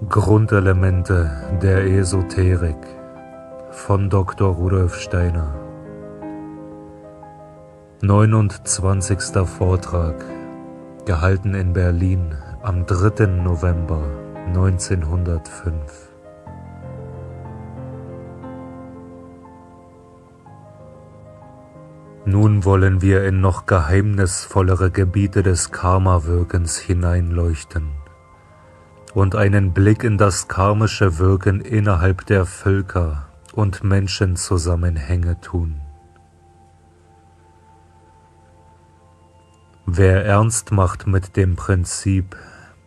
Grundelemente der Esoterik von Dr. Rudolf Steiner. 29. Vortrag, gehalten in Berlin am 3. November 1905. Nun wollen wir in noch geheimnisvollere Gebiete des Karma-Wirkens hineinleuchten und einen Blick in das karmische Wirken innerhalb der Völker und Menschenzusammenhänge tun. Wer ernst macht mit dem Prinzip,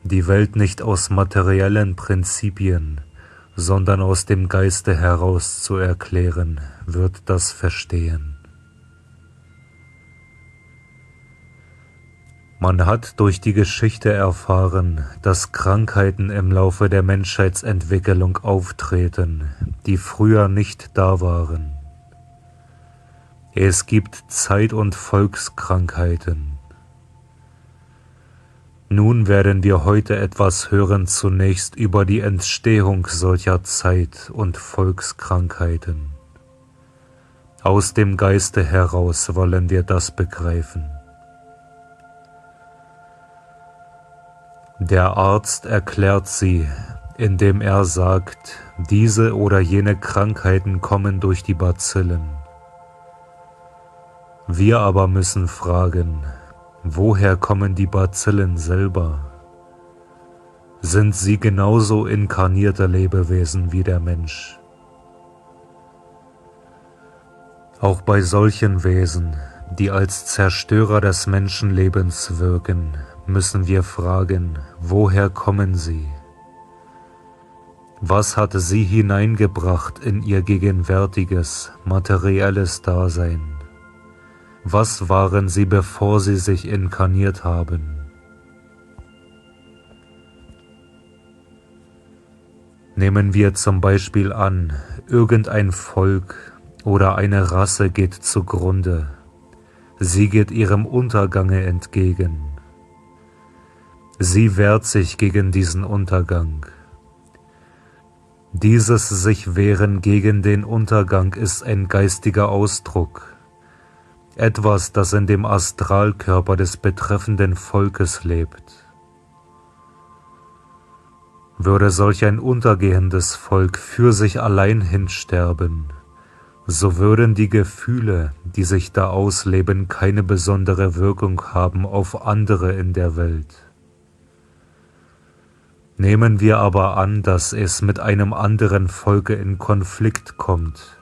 die Welt nicht aus materiellen Prinzipien, sondern aus dem Geiste heraus zu erklären, wird das verstehen. Man hat durch die Geschichte erfahren, dass Krankheiten im Laufe der Menschheitsentwicklung auftreten, die früher nicht da waren. Es gibt Zeit- und Volkskrankheiten. Nun werden wir heute etwas hören zunächst über die Entstehung solcher Zeit- und Volkskrankheiten. Aus dem Geiste heraus wollen wir das begreifen. Der Arzt erklärt sie, indem er sagt, diese oder jene Krankheiten kommen durch die Bazillen. Wir aber müssen fragen, woher kommen die Bazillen selber? Sind sie genauso inkarnierte Lebewesen wie der Mensch? Auch bei solchen Wesen, die als Zerstörer des Menschenlebens wirken, müssen wir fragen, woher kommen sie? Was hat sie hineingebracht in ihr gegenwärtiges, materielles Dasein? Was waren sie, bevor sie sich inkarniert haben? Nehmen wir zum Beispiel an, irgendein Volk oder eine Rasse geht zugrunde. Sie geht ihrem Untergange entgegen. Sie wehrt sich gegen diesen Untergang. Dieses sich wehren gegen den Untergang ist ein geistiger Ausdruck, etwas, das in dem Astralkörper des betreffenden Volkes lebt. Würde solch ein untergehendes Volk für sich allein hinsterben, so würden die Gefühle, die sich da ausleben, keine besondere Wirkung haben auf andere in der Welt. Nehmen wir aber an, dass es mit einem anderen Volke in Konflikt kommt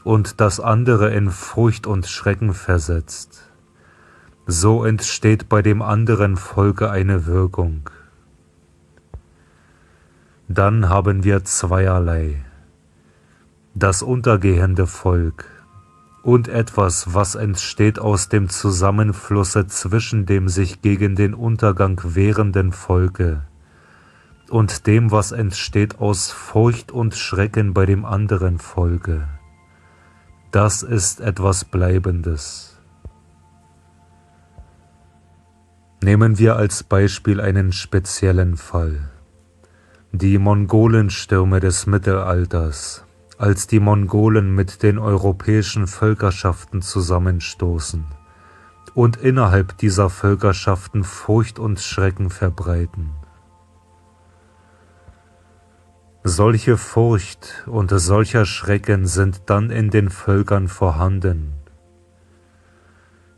und das andere in Furcht und Schrecken versetzt. So entsteht bei dem anderen Volke eine Wirkung. Dann haben wir zweierlei: das untergehende Volk und etwas, was entsteht aus dem Zusammenflusse zwischen dem sich gegen den Untergang wehrenden Volke und dem, was entsteht aus Furcht und Schrecken bei dem anderen Volke. Das ist etwas Bleibendes. Nehmen wir als Beispiel einen speziellen Fall: die Mongolenstürme des Mittelalters, als die Mongolen mit den europäischen Völkerschaften zusammenstoßen und innerhalb dieser Völkerschaften Furcht und Schrecken verbreiten. Solche Furcht und solcher Schrecken sind dann in den Völkern vorhanden.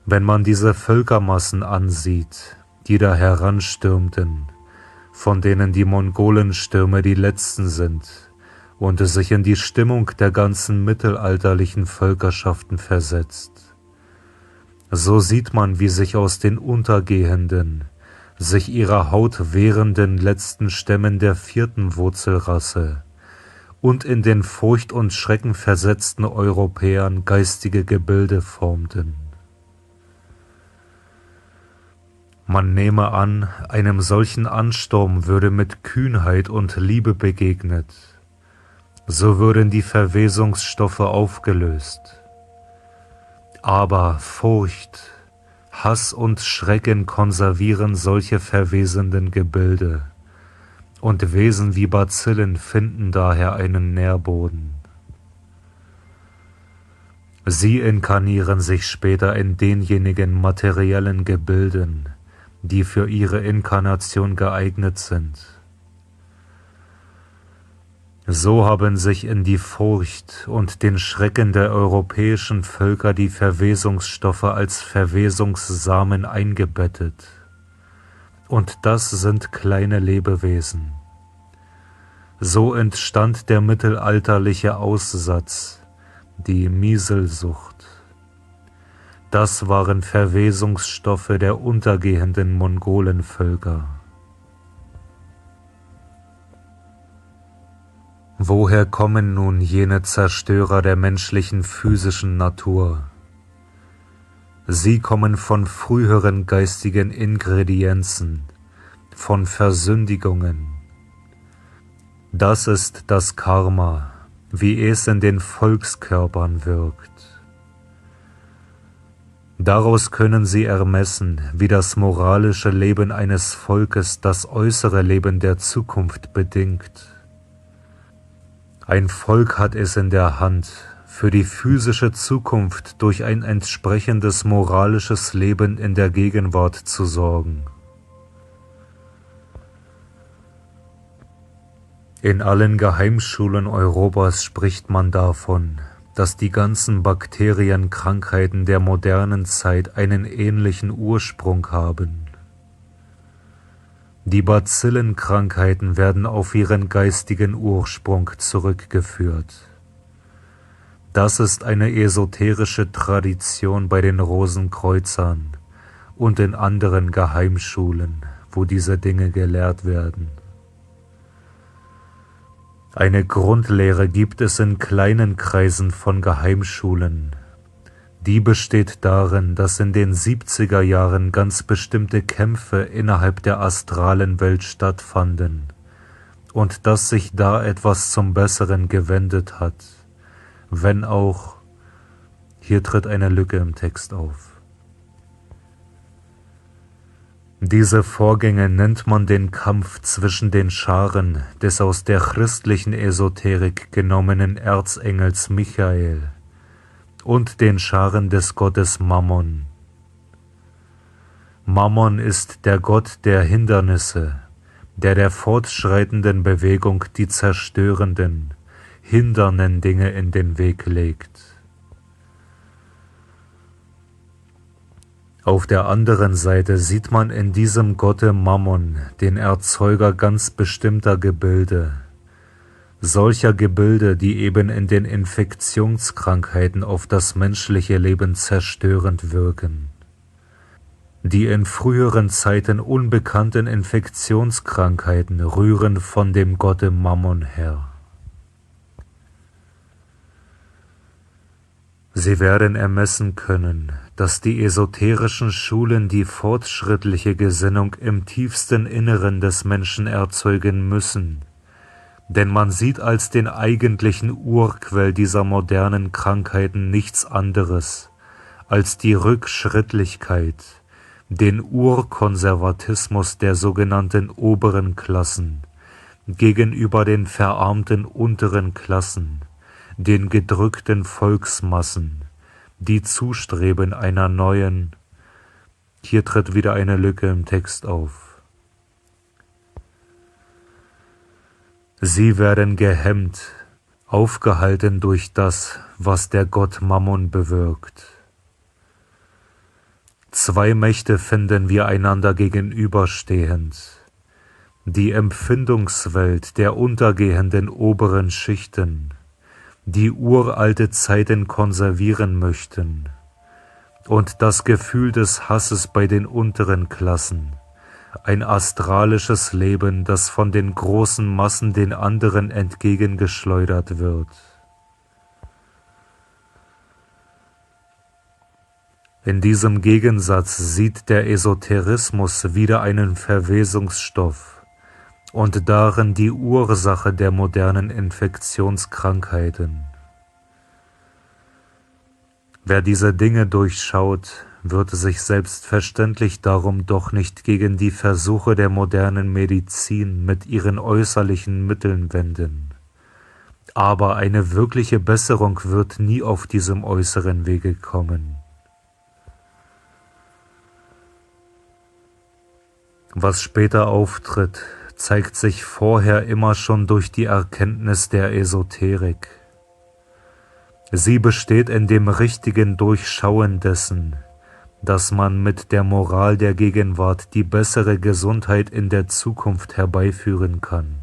Wenn man diese Völkermassen ansieht, die da heranstürmten, von denen die Mongolenstürme die letzten sind, und es sich in die Stimmung der ganzen mittelalterlichen Völkerschaften versetzt, so sieht man, wie sich aus den untergehenden, sich ihrer Haut wehrenden letzten Stämmen der 4. Wurzelrasse und in den Furcht und Schrecken versetzten Europäern geistige Gebilde formten. Man nehme an, einem solchen Ansturm würde mit Kühnheit und Liebe begegnet, so würden die Verwesungsstoffe aufgelöst. Aber Furcht, Hass und Schrecken konservieren solche verwesenden Gebilde und Wesen wie Bazillen finden daher einen Nährboden. Sie inkarnieren sich später in denjenigen materiellen Gebilden, die für ihre Inkarnation geeignet sind. So haben sich in die Furcht und den Schrecken der europäischen Völker die Verwesungsstoffe als Verwesungssamen eingebettet. Und das sind kleine Lebewesen. So entstand der mittelalterliche Aussatz, die Mieselsucht. Das waren Verwesungsstoffe der untergehenden Mongolenvölker. Woher kommen nun jene Zerstörer der menschlichen physischen Natur? Sie kommen von früheren geistigen Ingredienzen, von Versündigungen. Das ist das Karma, wie es in den Volkskörpern wirkt. Daraus können Sie ermessen, wie das moralische Leben eines Volkes das äußere Leben der Zukunft bedingt. Ein Volk hat es in der Hand, für die physische Zukunft durch ein entsprechendes moralisches Leben in der Gegenwart zu sorgen. In allen Geheimschulen Europas spricht man davon, dass die ganzen Bakterienkrankheiten der modernen Zeit einen ähnlichen Ursprung haben. Die Bazillenkrankheiten werden auf ihren geistigen Ursprung zurückgeführt. Das ist eine esoterische Tradition bei den Rosenkreuzern und in anderen Geheimschulen, wo diese Dinge gelehrt werden. Eine Grundlehre gibt es in kleinen Kreisen von Geheimschulen. Die besteht darin, dass in den 70er Jahren ganz bestimmte Kämpfe innerhalb der astralen Welt stattfanden und dass sich da etwas zum Besseren gewendet hat, wenn auch, hier tritt eine Lücke im Text auf. Diese Vorgänge nennt man den Kampf zwischen den Scharen des aus der christlichen Esoterik genommenen Erzengels Michael und den Scharen des Gottes Mammon. Mammon ist der Gott der Hindernisse, der fortschreitenden Bewegung die zerstörenden, hindernden Dinge in den Weg legt. Auf der anderen Seite sieht man in diesem Gotte Mammon den Erzeuger ganz bestimmter Gebilde, solcher Gebilde, die eben in den Infektionskrankheiten auf das menschliche Leben zerstörend wirken. Die in früheren Zeiten unbekannten Infektionskrankheiten rühren von dem Gotte Mammon her. Sie werden ermessen können, dass die esoterischen Schulen die fortschrittliche Gesinnung im tiefsten Inneren des Menschen erzeugen müssen, denn man sieht als den eigentlichen Urquell dieser modernen Krankheiten nichts anderes als die Rückschrittlichkeit, den Urkonservatismus der sogenannten oberen Klassen gegenüber den verarmten unteren Klassen, den gedrückten Volksmassen, die zustreben einer neuen, hier tritt wieder eine Lücke im Text auf. Sie werden gehemmt, aufgehalten durch das, was der Gott Mammon bewirkt. Zwei Mächte finden wir einander gegenüberstehend. Die Empfindungswelt der untergehenden oberen Schichten, die uralte Zeiten konservieren möchten, und das Gefühl des Hasses bei den unteren Klassen, ein astralisches Leben, das von den großen Massen den anderen entgegengeschleudert wird. In diesem Gegensatz sieht der Esoterismus wieder einen Verwesungsstoff und darin die Ursache der modernen Infektionskrankheiten. Wer diese Dinge durchschaut, wird sich selbstverständlich darum doch nicht gegen die Versuche der modernen Medizin mit ihren äußerlichen Mitteln wenden. Aber eine wirkliche Besserung wird nie auf diesem äußeren Wege kommen. Was später auftritt, zeigt sich vorher immer schon durch die Erkenntnis der Esoterik. Sie besteht in dem richtigen Durchschauen dessen, dass man mit der Moral der Gegenwart die bessere Gesundheit in der Zukunft herbeiführen kann.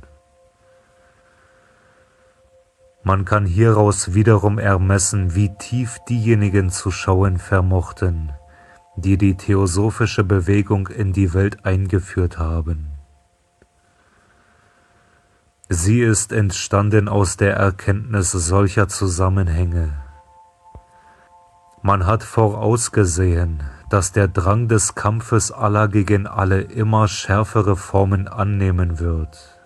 Man kann hieraus wiederum ermessen, wie tief diejenigen zu schauen vermochten, die die theosophische Bewegung in die Welt eingeführt haben. Sie ist entstanden aus der Erkenntnis solcher Zusammenhänge. Man hat vorausgesehen, dass der Drang des Kampfes aller gegen alle immer schärfere Formen annehmen wird.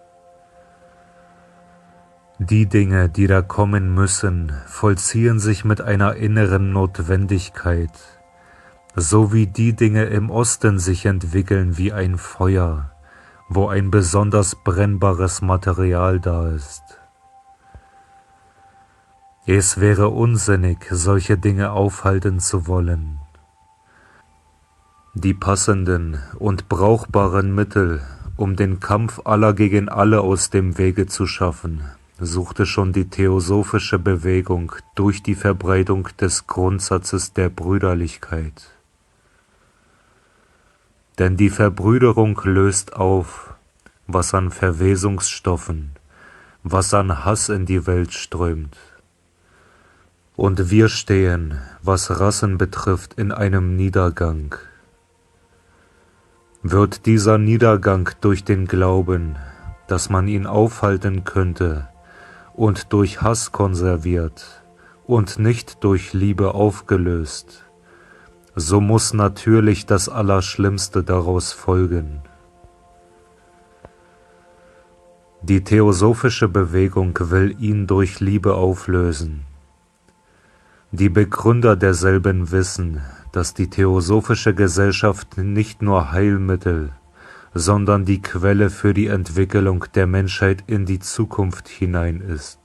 Die Dinge, die da kommen müssen, vollziehen sich mit einer inneren Notwendigkeit, so wie die Dinge im Osten sich entwickeln wie ein Feuer, wo ein besonders brennbares Material da ist. Es wäre unsinnig, solche Dinge aufhalten zu wollen. Die passenden und brauchbaren Mittel, um den Kampf aller gegen alle aus dem Wege zu schaffen, suchte schon die theosophische Bewegung durch die Verbreitung des Grundsatzes der Brüderlichkeit. Denn die Verbrüderung löst auf, was an Verwesungsstoffen, was an Hass in die Welt strömt. Und wir stehen, was Rassen betrifft, in einem Niedergang. Wird dieser Niedergang durch den Glauben, dass man ihn aufhalten könnte, und durch Hass konserviert und nicht durch Liebe aufgelöst, so muss natürlich das Allerschlimmste daraus folgen. Die theosophische Bewegung will ihn durch Liebe auflösen. Die Begründer derselben wissen, dass die theosophische Gesellschaft nicht nur Heilmittel, sondern die Quelle für die Entwicklung der Menschheit in die Zukunft hinein ist.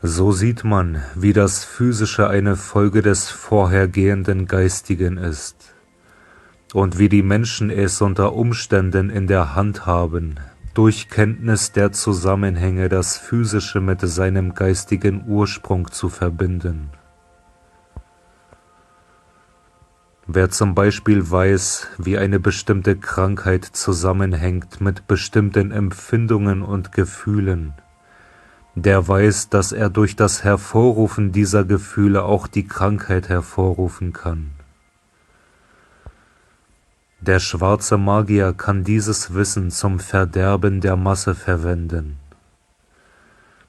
So sieht man, wie das Physische eine Folge des vorhergehenden Geistigen ist und wie die Menschen es unter Umständen in der Hand haben, durch Kenntnis der Zusammenhänge das Physische mit seinem geistigen Ursprung zu verbinden. Wer zum Beispiel weiß, wie eine bestimmte Krankheit zusammenhängt mit bestimmten Empfindungen und Gefühlen, der weiß, dass er durch das Hervorrufen dieser Gefühle auch die Krankheit hervorrufen kann. Der schwarze Magier kann dieses Wissen zum Verderben der Masse verwenden.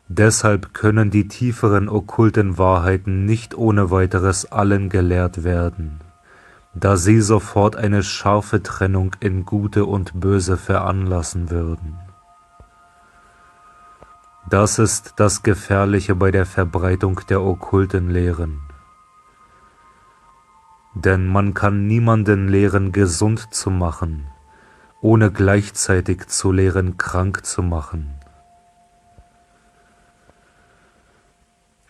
Deshalb können die tieferen okkulten Wahrheiten nicht ohne weiteres allen gelehrt werden, da sie sofort eine scharfe Trennung in Gute und Böse veranlassen würden. Das ist das Gefährliche bei der Verbreitung der okkulten Lehren. Denn man kann niemanden lehren, gesund zu machen, ohne gleichzeitig zu lehren, krank zu machen.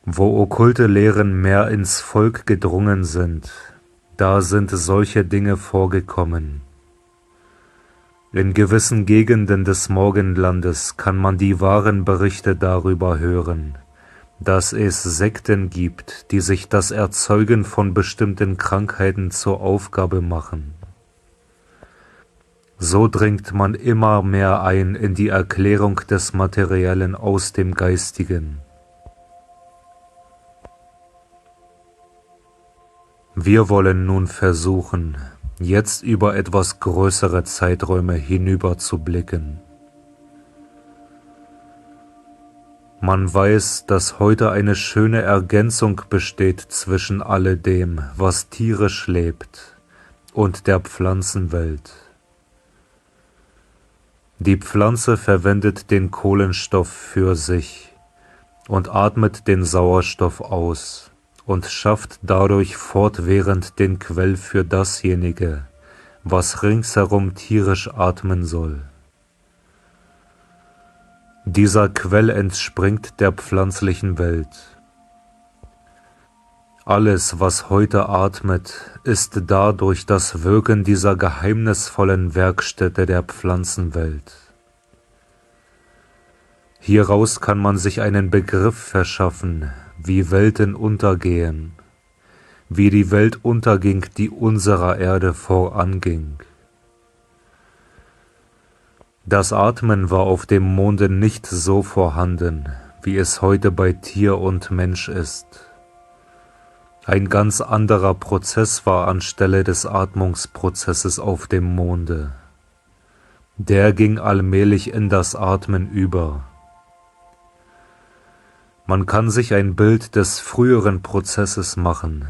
Wo okkulte Lehren mehr ins Volk gedrungen sind, da sind solche Dinge vorgekommen. In gewissen Gegenden des Morgenlandes kann man die wahren Berichte darüber hören, dass es Sekten gibt, die sich das Erzeugen von bestimmten Krankheiten zur Aufgabe machen. So dringt man immer mehr ein in die Erklärung des Materiellen aus dem Geistigen. Wir wollen nun versuchen, jetzt über etwas größere Zeiträume hinüber zu blicken. Man weiß, dass heute eine schöne Ergänzung besteht zwischen alledem, was tierisch lebt, und der Pflanzenwelt. Die Pflanze verwendet den Kohlenstoff für sich, und atmet den Sauerstoff aus und schafft dadurch fortwährend den Quell für dasjenige, was ringsherum tierisch atmen soll. Dieser Quell entspringt der pflanzlichen Welt. Alles, was heute atmet, ist dadurch das Wirken dieser geheimnisvollen Werkstätte der Pflanzenwelt. Hieraus kann man sich einen Begriff verschaffen, wie Welten untergehen, wie die Welt unterging, die unserer Erde voranging. Das Atmen war auf dem Monde nicht so vorhanden, wie es heute bei Tier und Mensch ist. Ein ganz anderer Prozess war anstelle des Atmungsprozesses auf dem Monde. Der ging allmählich in das Atmen über. Man kann sich ein Bild des früheren Prozesses machen,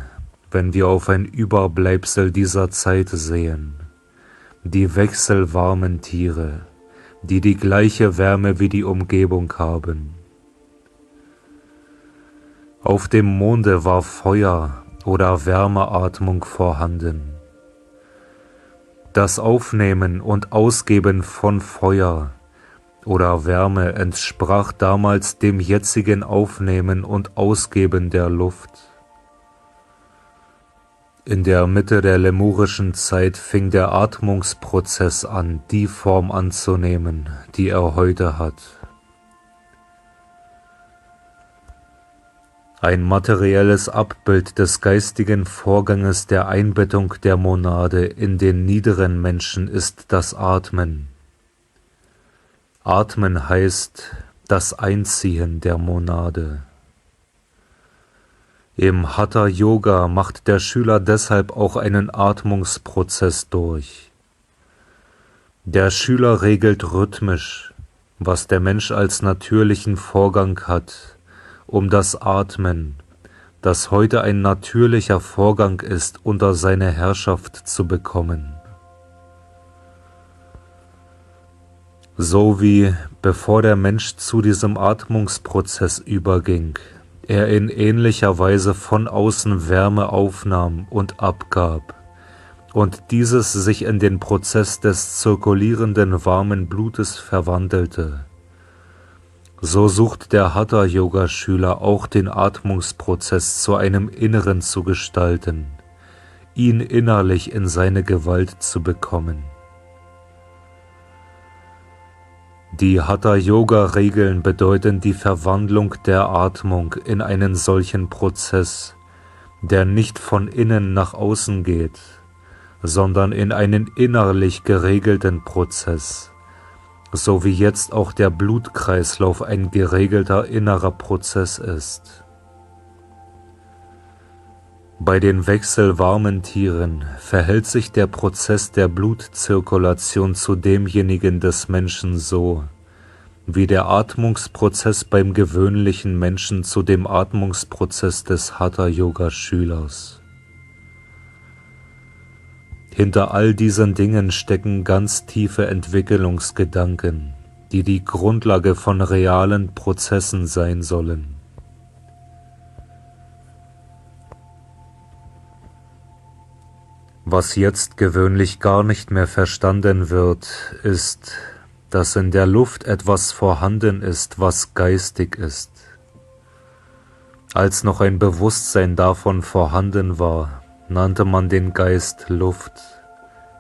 wenn wir auf ein Überbleibsel dieser Zeit sehen. Die wechselwarmen Tiere, die die gleiche Wärme wie die Umgebung haben. Auf dem Monde war Feuer oder Wärmeatmung vorhanden. Das Aufnehmen und Ausgeben von Feuer oder Wärme entsprach damals dem jetzigen Aufnehmen und Ausgeben der Luft. In der Mitte der lemurischen Zeit fing der Atmungsprozess an, die Form anzunehmen, die er heute hat. Ein materielles Abbild des geistigen Vorganges der Einbettung der Monade in den niederen Menschen ist das Atmen. Atmen heißt das Einziehen der Monade. Im Hatha Yoga macht der Schüler deshalb auch einen Atmungsprozess durch. Der Schüler regelt rhythmisch, was der Mensch als natürlichen Vorgang hat, um das Atmen, das heute ein natürlicher Vorgang ist, unter seine Herrschaft zu bekommen. So wie, bevor der Mensch zu diesem Atmungsprozess überging, er in ähnlicher Weise von außen Wärme aufnahm und abgab, und dieses sich in den Prozess des zirkulierenden warmen Blutes verwandelte. So sucht der Hatha-Yoga-Schüler auch den Atmungsprozess zu einem Inneren zu gestalten, ihn innerlich in seine Gewalt zu bekommen. Die Hatha-Yoga-Regeln bedeuten die Verwandlung der Atmung in einen solchen Prozess, der nicht von innen nach außen geht, sondern in einen innerlich geregelten Prozess, so wie jetzt auch der Blutkreislauf ein geregelter innerer Prozess ist. Bei den wechselwarmen Tieren verhält sich der Prozess der Blutzirkulation zu demjenigen des Menschen so, wie der Atmungsprozess beim gewöhnlichen Menschen zu dem Atmungsprozess des Hatha-Yoga-Schülers. Hinter all diesen Dingen stecken ganz tiefe Entwicklungsgedanken, die die Grundlage von realen Prozessen sein sollen. Was jetzt gewöhnlich gar nicht mehr verstanden wird, ist, dass in der Luft etwas vorhanden ist, was geistig ist. Als noch ein Bewusstsein davon vorhanden war, nannte man den Geist Luft,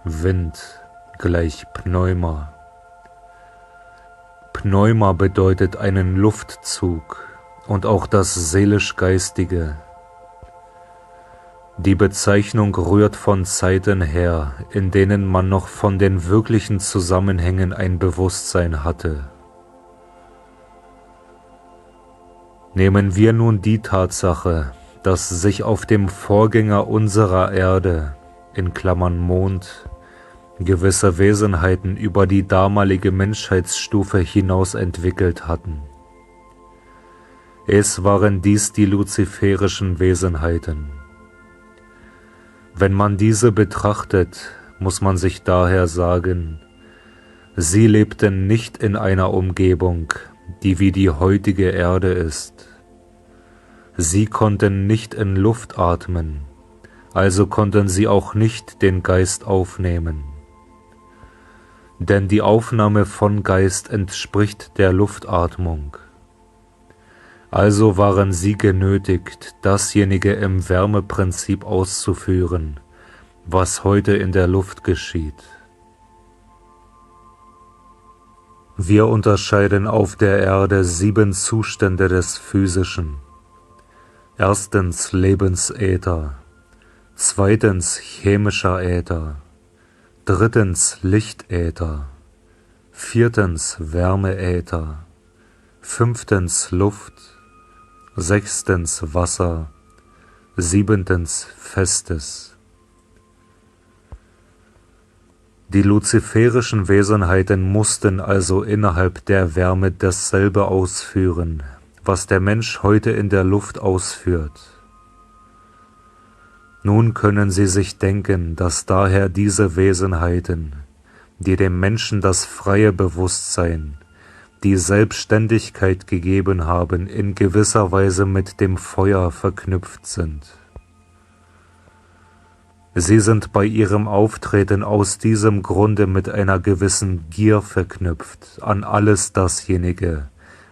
Wind gleich Pneuma. Pneuma bedeutet einen Luftzug und auch das seelisch-geistige. Die Bezeichnung rührt von Zeiten her, in denen man noch von den wirklichen Zusammenhängen ein Bewusstsein hatte. Nehmen wir nun die Tatsache, dass sich auf dem Vorgänger unserer Erde, in Klammern Mond, gewisse Wesenheiten über die damalige Menschheitsstufe hinaus entwickelt hatten. Es waren dies die luziferischen Wesenheiten. Wenn man diese betrachtet, muss man sich daher sagen, sie lebten nicht in einer Umgebung, die wie die heutige Erde ist. Sie konnten nicht in Luft atmen, also konnten sie auch nicht den Geist aufnehmen. Denn die Aufnahme von Geist entspricht der Luftatmung. Also waren sie genötigt, dasjenige im Wärmeprinzip auszuführen, was heute in der Luft geschieht. Wir unterscheiden auf der Erde 7 Zustände des Physischen. Erstens Lebensäther, zweitens chemischer Äther, drittens Lichtäther, viertens Wärmeäther, fünftens Luft, sechstens Wasser, siebentens Festes. Die luziferischen Wesenheiten mussten also innerhalb der Wärme dasselbe ausführen, was der Mensch heute in der Luft ausführt. Nun können Sie sich denken, dass daher diese Wesenheiten, die dem Menschen das freie Bewusstsein, die Selbstständigkeit gegeben haben, in gewisser Weise mit dem Feuer verknüpft sind. Sie sind bei ihrem Auftreten aus diesem Grunde mit einer gewissen Gier verknüpft an alles dasjenige,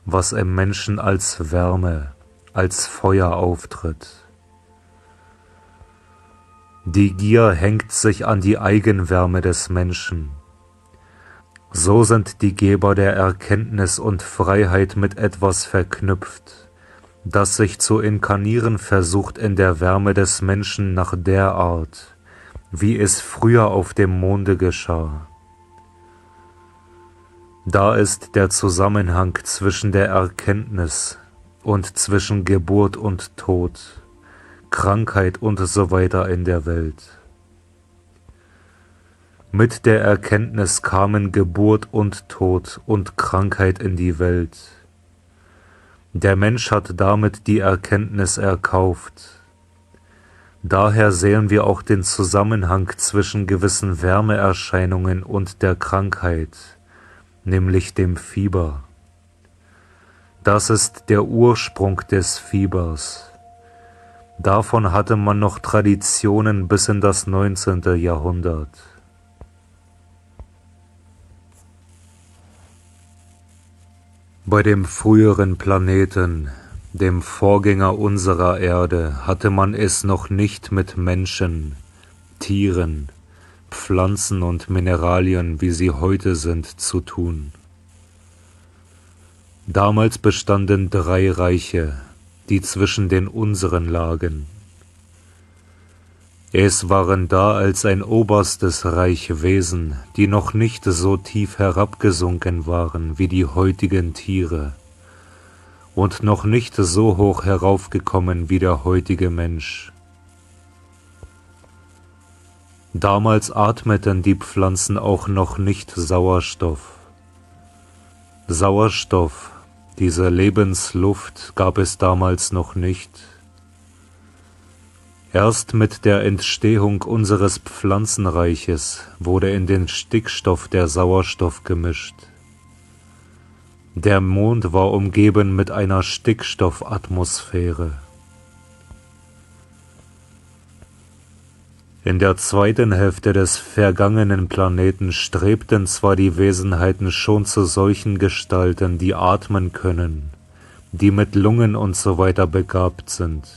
was im Menschen als Wärme, als Feuer auftritt. Die Gier hängt sich an die Eigenwärme des Menschen. So sind die Geber der Erkenntnis und Freiheit mit etwas verknüpft, das sich zu inkarnieren versucht in der Wärme des Menschen nach der Art, wie es früher auf dem Monde geschah. Da ist der Zusammenhang zwischen der Erkenntnis und zwischen Geburt und Tod, Krankheit und so weiter in der Welt. Mit der Erkenntnis kamen Geburt und Tod und Krankheit in die Welt. Der Mensch hat damit die Erkenntnis erkauft. Daher sehen wir auch den Zusammenhang zwischen gewissen Wärmeerscheinungen und der Krankheit, nämlich dem Fieber. Das ist der Ursprung des Fiebers. Davon hatte man noch Traditionen bis in das 19. Jahrhundert. Bei dem früheren Planeten, dem Vorgänger unserer Erde, hatte man es noch nicht mit Menschen, Tieren, Pflanzen und Mineralien, wie sie heute sind, zu tun. Damals bestanden 3 Reiche, die zwischen den unseren lagen. Es waren da als ein oberstes Reich Wesen, die noch nicht so tief herabgesunken waren wie die heutigen Tiere und noch nicht so hoch heraufgekommen wie der heutige Mensch. Damals atmeten die Pflanzen auch noch nicht Sauerstoff. Sauerstoff, diese Lebensluft, gab es damals noch nicht. Erst mit der Entstehung unseres Pflanzenreiches wurde in den Stickstoff der Sauerstoff gemischt. Der Mond war umgeben mit einer Stickstoffatmosphäre. In der zweiten Hälfte des vergangenen Planeten strebten zwar die Wesenheiten schon zu solchen Gestalten, die atmen können, die mit Lungen und so weiter begabt sind.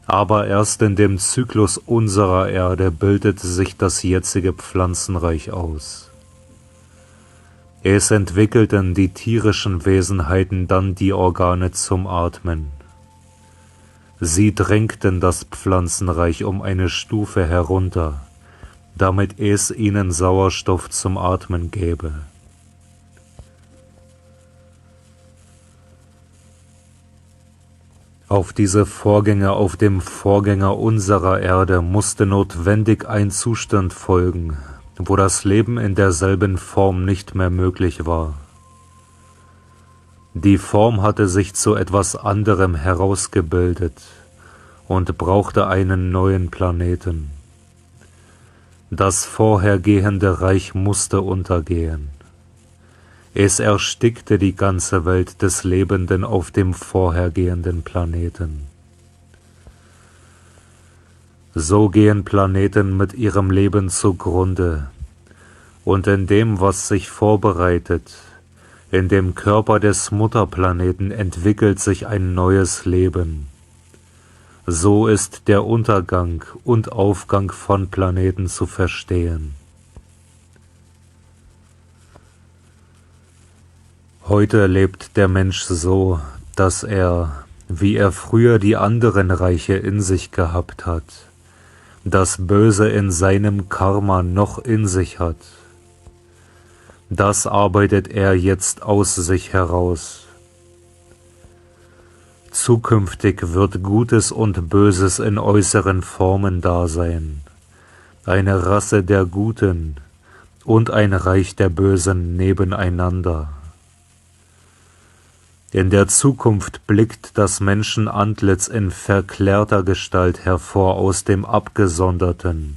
Aber erst in dem Zyklus unserer Erde bildete sich das jetzige Pflanzenreich aus. Es entwickelten die tierischen Wesenheiten dann die Organe zum Atmen. Sie drängten das Pflanzenreich um eine Stufe herunter, damit es ihnen Sauerstoff zum Atmen gäbe. Auf diese Vorgänge auf dem Vorgänger unserer Erde musste notwendig ein Zustand folgen, wo das Leben in derselben Form nicht mehr möglich war. Die Form hatte sich zu etwas anderem herausgebildet und brauchte einen neuen Planeten. Das vorhergehende Reich musste untergehen. Es erstickte die ganze Welt des Lebenden auf dem vorhergehenden Planeten. So gehen Planeten mit ihrem Leben zugrunde, und in dem, was sich vorbereitet, in dem Körper des Mutterplaneten entwickelt sich ein neues Leben. So ist der Untergang und Aufgang von Planeten zu verstehen. Heute lebt der Mensch so, dass er, wie er früher die anderen Reiche in sich gehabt hat, das Böse in seinem Karma noch in sich hat. Das arbeitet er jetzt aus sich heraus. Zukünftig wird Gutes und Böses in äußeren Formen da sein, eine Rasse der Guten und ein Reich der Bösen nebeneinander. In der Zukunft blickt das Menschenantlitz in verklärter Gestalt hervor aus dem abgesonderten,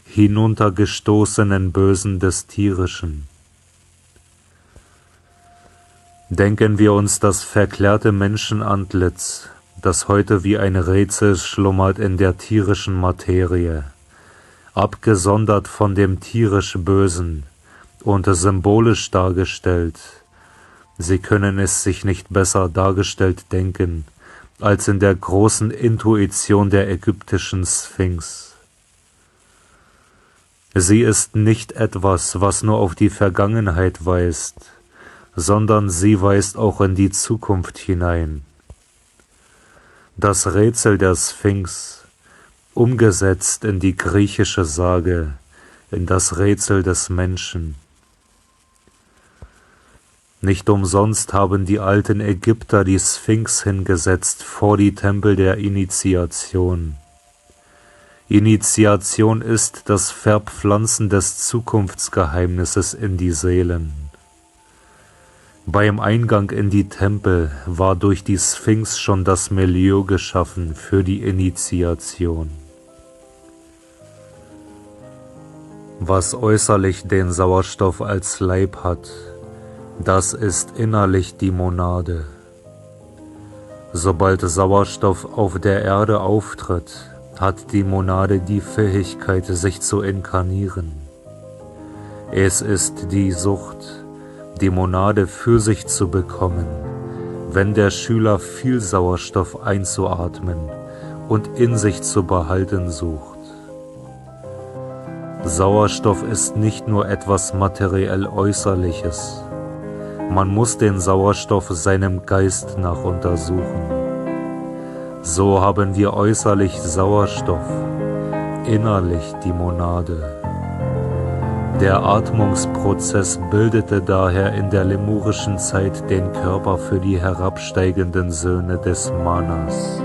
hinuntergestoßenen Bösen des Tierischen. Denken wir uns das verklärte Menschenantlitz, das heute wie ein Rätsel schlummert in der tierischen Materie, abgesondert von dem tierisch Bösen und symbolisch dargestellt. Sie können es sich nicht besser dargestellt denken, als in der großen Intuition der ägyptischen Sphinx. Sie ist nicht etwas, was nur auf die Vergangenheit weist, sondern sie weist auch in die Zukunft hinein. Das Rätsel der Sphinx, umgesetzt in die griechische Sage, in das Rätsel des Menschen. Nicht umsonst haben die alten Ägypter die Sphinx hingesetzt vor die Tempel der Initiation. Initiation ist das Verpflanzen des Zukunftsgeheimnisses in die Seelen. Beim Eingang in die Tempel war durch die Sphinx schon das Milieu geschaffen für die Initiation. Was äußerlich den Sauerstoff als Leib hat, das ist innerlich die Monade. Sobald Sauerstoff auf der Erde auftritt, hat die Monade die Fähigkeit, sich zu inkarnieren. Es ist die Sucht, die Monade für sich zu bekommen, wenn der Schüler viel Sauerstoff einzuatmen und in sich zu behalten sucht. Sauerstoff ist nicht nur etwas materiell Äußerliches. Man muss den Sauerstoff seinem Geist nach untersuchen. So haben wir äußerlich Sauerstoff, innerlich die Monade. Der Atmungsprozess bildete daher in der lemurischen Zeit den Körper für die herabsteigenden Söhne des Manas.